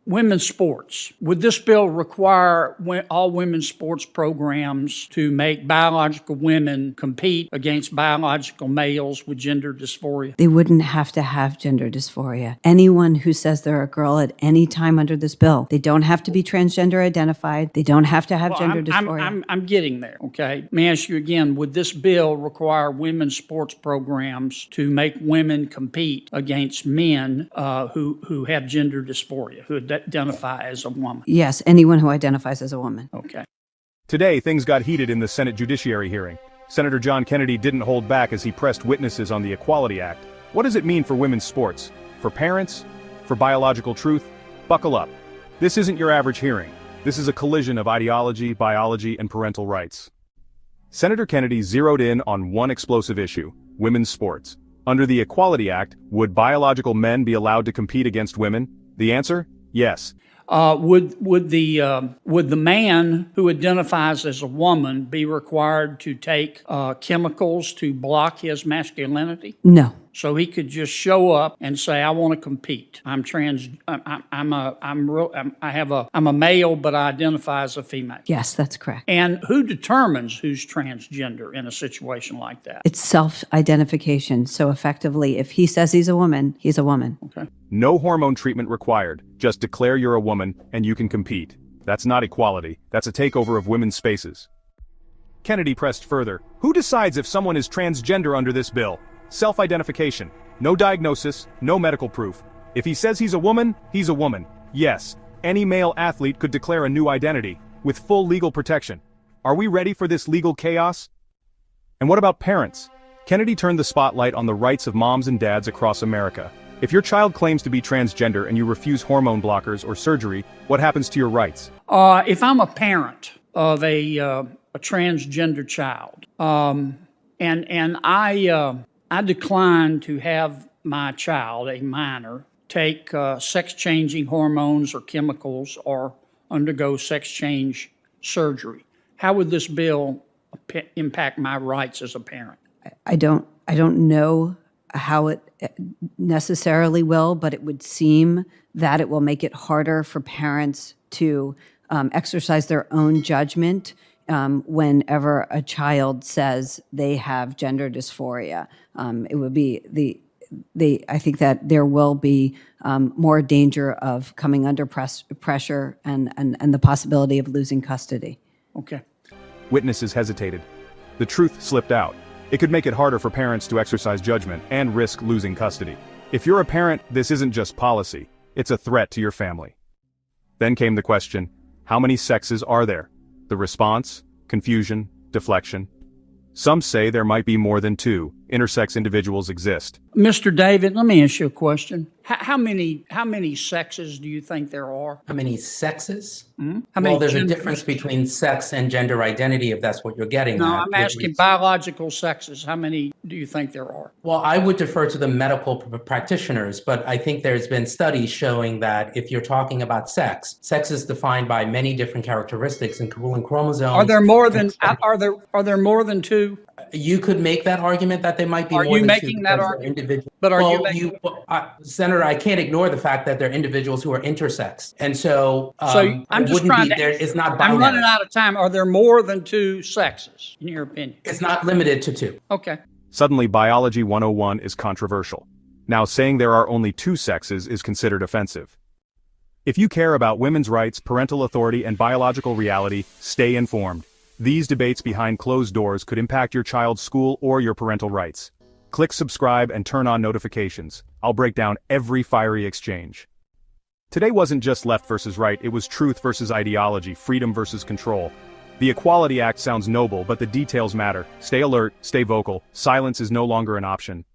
Women's sports. Would this bill require all women's sports programs to make biological women compete against biological males with gender dysphoria? They wouldn't have to have gender dysphoria. Anyone who says they're a girl at any time under this bill, they don't have to be transgender identified. They don't have to have gender dysphoria. I'm getting there, okay? Let me ask you again, would this bill require women's sports programs to make women compete against men who have gender dysphoria, who identify as a woman? Yes, anyone who identifies as a woman. Okay. Today, things got heated in the Senate Judiciary hearing. Senator John Kennedy didn't hold back as he pressed witnesses on the Equality Act. What does it mean for women's sports? For parents? For biological truth? Buckle up. This isn't your average hearing. This is a collision of ideology, biology, and parental rights. Senator Kennedy zeroed in on one explosive issue: women's sports. Under the Equality Act, would biological men be allowed to compete against women? The answer? Yes. Would the man who identifies as a woman be required to take chemicals to block his masculinity? No. So he could just show up and say, "I want to compete. I'm trans. I'm a male, but I identify as a female." Yes, that's correct. And who determines who's transgender in a situation like that? It's self-identification. So effectively, if he says he's a woman, he's a woman. Okay. No hormone treatment required. Just declare you're a woman and you can compete. That's not equality. That's a takeover of women's spaces. Kennedy pressed further. Who decides if someone is transgender under this bill? Self-identification. No diagnosis, no medical proof. If he says he's a woman, he's a woman. Yes, any male athlete could declare a new identity, with full legal protection. Are we ready for this legal chaos? And what about parents? Kennedy turned the spotlight on the rights of moms and dads across America. If your child claims to be transgender and you refuse hormone blockers or surgery, what happens to your rights? If I'm a parent of a transgender child, and I decline to have my child, a minor, take sex-changing hormones or chemicals or undergo sex-change surgery, how would this bill impact my rights as a parent? I don't know how it necessarily will, but it would seem that it will make it harder for parents to exercise their own judgment whenever a child says they have gender dysphoria. It would be I think that there will be more danger of coming under pressure and the possibility of losing custody. Okay. Witnesses hesitated. The truth slipped out. It could make it harder for parents to exercise judgment and risk losing custody. If you're a parent, this isn't just policy, it's a threat to your family. Then came the question, how many sexes are there? The response? Confusion, deflection. Some say there might be more than two. Intersex individuals exist. Mr. David, let me ask you a question. How many sexes do you think there are? How many sexes? Mm-hmm. Well, there's a difference between sex and gender identity, if that's what you're getting at. No, I'm asking biological sexes. How many do you think there are? Well, I would defer to the medical practitioners, but I think there's been studies showing that if you're talking about sex is defined by many different characteristics, including chromosomes. Are there more than more than two? You could make that argument that there might be more than two. Are you making that argument? But are you making... Senator, I can't ignore the fact that there are individuals who are intersex. And so, I'm just trying to... It's not binary. I'm running out of time. Are there more than two sexes, in your opinion? It's not limited to two. Okay. Suddenly, Biology 101 is controversial. Now, saying there are only two sexes is considered offensive. If you care about women's rights, parental authority, and biological reality, stay informed. These debates behind closed doors could impact your child's school or your parental rights. Click subscribe and turn on notifications. I'll break down every fiery exchange. Today wasn't just left versus right, it was truth versus ideology, freedom versus control. The Equality Act sounds noble, but the details matter. Stay alert, stay vocal. Silence is no longer an option.